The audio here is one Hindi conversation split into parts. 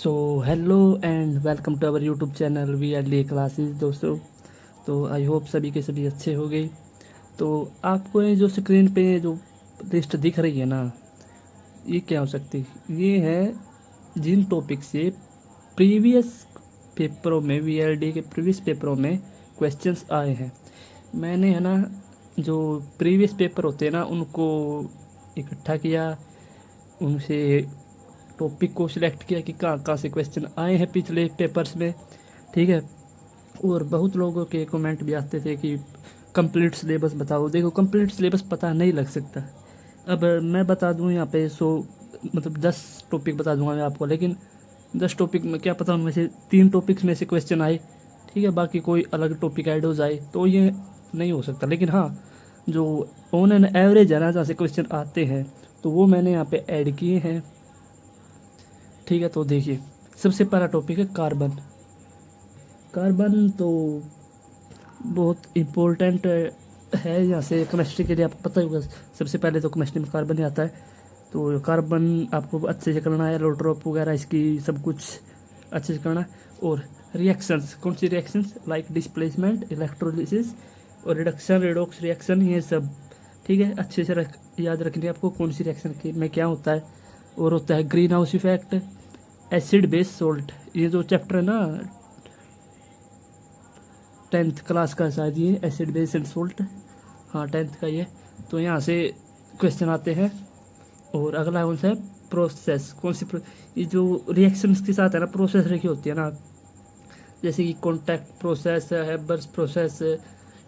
So hello and welcome to our YouTube channel we are D classes दोस्तों। तो आई होप सभी के सभी अच्छे हो गए। तो आपको ये जो स्क्रीन पे जो लिस्ट दिख रही है ना, ये क्या हो सकती है? ये है जिन टॉपिक से प्रीवियस पेपरों में वीआरडी के प्रीवियस पेपरों में क्वेश्चंस आए हैं। मैंने है ना जो प्रीवियस पेपर होते हैं ना उनको इकट्ठा किया, उनसे टॉपिक को सिलेक्ट किया कि कहाँ कहाँ से क्वेश्चन आए हैं पिछले पेपर्स में, ठीक है। और बहुत लोगों के कमेंट भी आते थे कि कंप्लीट सिलेबस बताओ। देखो, कंप्लीट सिलेबस पता नहीं लग सकता। अब मैं बता दूँ यहाँ पे 10 टॉपिक बता दूंगा मैं आपको, लेकिन 10 टॉपिक में क्या पता उनमें से 3 टॉपिक्स में से क्वेश्चन आए, ठीक है, बाकी कोई अलग टॉपिक ऐड हो जाए, तो ये नहीं हो सकता। लेकिन हाँ, जो ऑन एन एवरेज है ना जहाँ से क्वेश्चन आते हैं, तो वो मैंने यहाँ पे ऐड किए हैं, ठीक है। तो देखिए, सबसे पहला टॉपिक है कार्बन। कार्बन तो बहुत इम्पोर्टेंट है, यहाँ से केमिस्ट्री के लिए आपको पता ही होगा। सबसे पहले तो केमिस्ट्री में कार्बन ही आता है, तो कार्बन आपको अच्छे से करना है, एलोट्रोप वगैरह इसकी सब कुछ अच्छे से करना है। और रिएक्शंस, कौन सी रिएक्शंस? लाइक डिस्प्लेसमेंट, इलेक्ट्रोलिसिस और रिडक्शन, रेडॉक्स रिएक्शन, ये सब, ठीक है, अच्छे से याद रखनी है आपको कौन सी रिएक्शन के में क्या होता है। और होता है green house effect, acid base salt, ये जो चैप्टर है ना 10th क्लास का शायद, ये एसिड बेस एंड सोल्ट, हाँ 10th का ये। तो यहाँ से क्वेश्चन आते हैं। और अगला कौन सा है? प्रोसेस। कौन सी ये जो रिएक्शंस के साथ है ना प्रोसेस रखी होती है ना, जैसे कि कॉन्टैक्ट प्रोसेस है, हेबर्स प्रोसेस,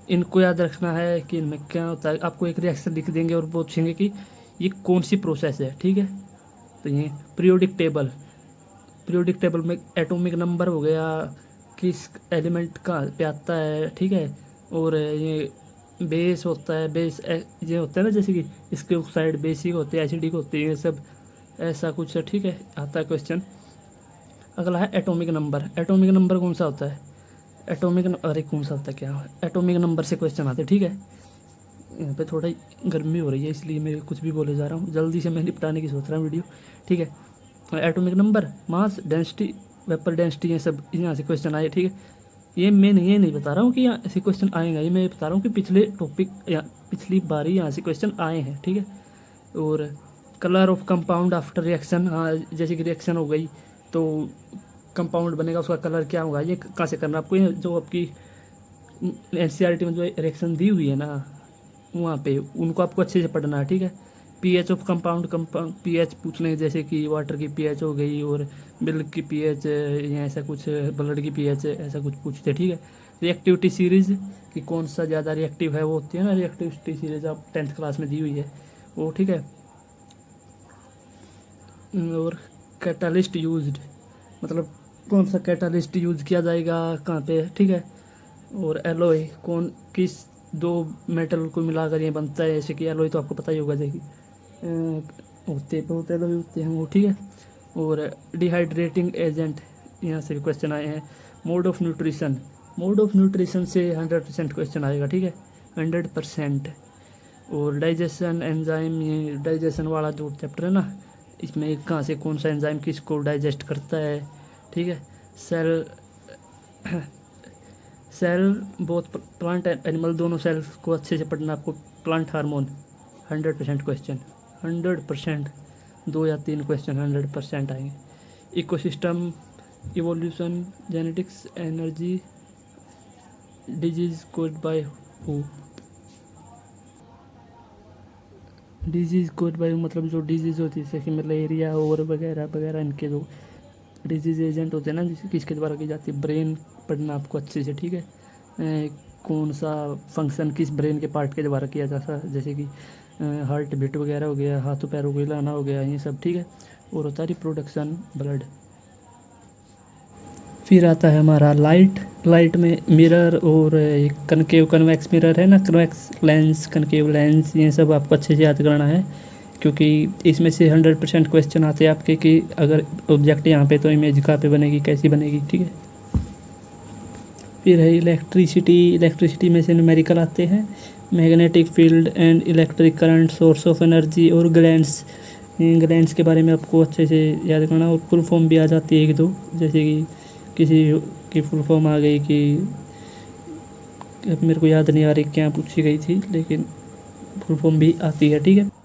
इनको याद रखना है कि इनमें क्या होता है। आपको एक रिएक्शन लिख देंगे और पूछेंगे कि ये कौन सी प्रोसेस है, ठीक है। तो ये पीरियोडिक टेबल, पीरियोडिक टेबल में एटॉमिक नंबर हो गया, किस एलिमेंट का पे आता है, ठीक है। और ये बेस होता है, बेस ये होता है ना, जैसे कि इसके साइड बेसिक होते हैं, एसिडिक होते हैं, ये सब ऐसा कुछ, ठीक है, आता है क्वेश्चन। अगला है एटॉमिक नंबर। एटॉमिक नंबर कौन सा होता है? अरे कौन सा होता है, क्या एटॉमिक नंबर से क्वेश्चन आते हैं, ठीक है। यहाँ पे थोड़ा गर्मी हो रही है, इसलिए मैं कुछ भी बोले जा रहा हूँ, जल्दी से मैं निपटाने की सोच रहा हूँ वीडियो, ठीक है। एटॉमिक नंबर, मास, डेंसिटी, वेपर डेंसिटी, ये सब यहाँ से क्वेश्चन आए, ठीक है। ये मैं ये नहीं बता रहा हूँ कि यहाँ से क्वेश्चन आएगा, ये मैं बता रहा हूँ कि पिछले टॉपिक या पिछली बारी यहाँ से क्वेश्चन आए हैं, ठीक है। और colour of compound after reaction, हाँ जैसे कि रिएक्शन हो गई तो कंपाउंड बनेगा, उसका कलर क्या होगा, ये कहाँ से करना आपको। ये जो आपकी एनसीईआरटी में जो रिएक्शन दी हुई है ना, वहाँ पे उनको आपको अच्छे से पढ़ना है, ठीक है। पीएच ऑफ कंपाउंड, पीएच पूछ लें, जैसे कि वाटर की पीएच हो गई, और मिल्क की पीएच, या ऐसा कुछ, ब्लड की पीएच, ऐसा कुछ पूछते, ठीक है। रिएक्टिविटी सीरीज, कि कौन सा ज़्यादा रिएक्टिव है, वो होती है ना रिएक्टिविटी सीरीज, आप 10th क्लास में दी हुई है वो, ठीक है। और कैटालिस्ट यूज्ड, मतलब कौन सा कैटालिस्ट यूज किया जाएगा कहाँ पे, ठीक है। और एलोय, कौन किस दो मेटल को मिलाकर ये बनता है, जैसे कि एलोय तो आपको पता ही होगा, जैसे होते बहुत एलोय होते हैं वो, ठीक है। और डिहाइड्रेटिंग एजेंट, यहाँ से भी क्वेश्चन आए हैं। Mode of nutrition, mode of nutrition से 100% क्वेश्चन आएगा, ठीक है, 100%। और डाइजेशन एंजाइम, ये डाइजेशन वाला जो चैप्टर है ना, इसमें कहाँ से कौन सा एंजाइम किसको डाइजेस्ट करता है, ठीक है। Cell, cell both plant and animal, दोनों सेल्स को अच्छे से पढ़ना आपको। प्लांट हार्मोन 100% क्वेश्चन, 100%, 2 या 3 क्वेश्चन 100% आएंगे। Ecosystem, evolution, genetics, energy, disease caused by who, disease caused by मतलब जो डिजीज़ होती है, जैसे कि मलेरिया और वगैरह वगैरह, इनके जो डिजीज़ एजेंट होते हैं ना, जिसके किसके द्वारा की जाती है। ब्रेन पढ़ना आपको अच्छे से, ठीक है। कौन सा फंक्शन किस ब्रेन के पार्ट के द्वारा किया जाता है, जैसे कि हार्ट बीट वगैरह हो गया, हाथों पैरों को हिलाना हो गया, ये सब, ठीक है। और होता है रिप्रोडक्शन, ब्लड। फिर आता है हमारा लाइट। लाइट में मिरर और एक कनकेव कन्वेक्स मिरर है ना, कन्वेक्स लेंस, कनकेव लेंस, ये सब आपको अच्छे से याद करना है, क्योंकि इसमें से 100% क्वेश्चन आते हैं आपके कि अगर ऑब्जेक्ट यहाँ पे तो इमेज कहाँ पे बनेगी, कैसी बनेगी, ठीक है। फिर है इलेक्ट्रिसिटी। इलेक्ट्रिसिटी में से न्यूमेरिकल आते हैं, magnetic field and electric current, source of energy और ग्लैंड्स, इंग्रेडिएंट्स के बारे में आपको अच्छे से याद करना, और फुल फॉर्म भी आ जाती है एक दो, जैसे कि किसी की फुल फॉर्म आ गई कि अब मेरे को याद नहीं आ रही क्या पूछी गई थी, लेकिन फुल फॉर्म भी आती है, ठीक है।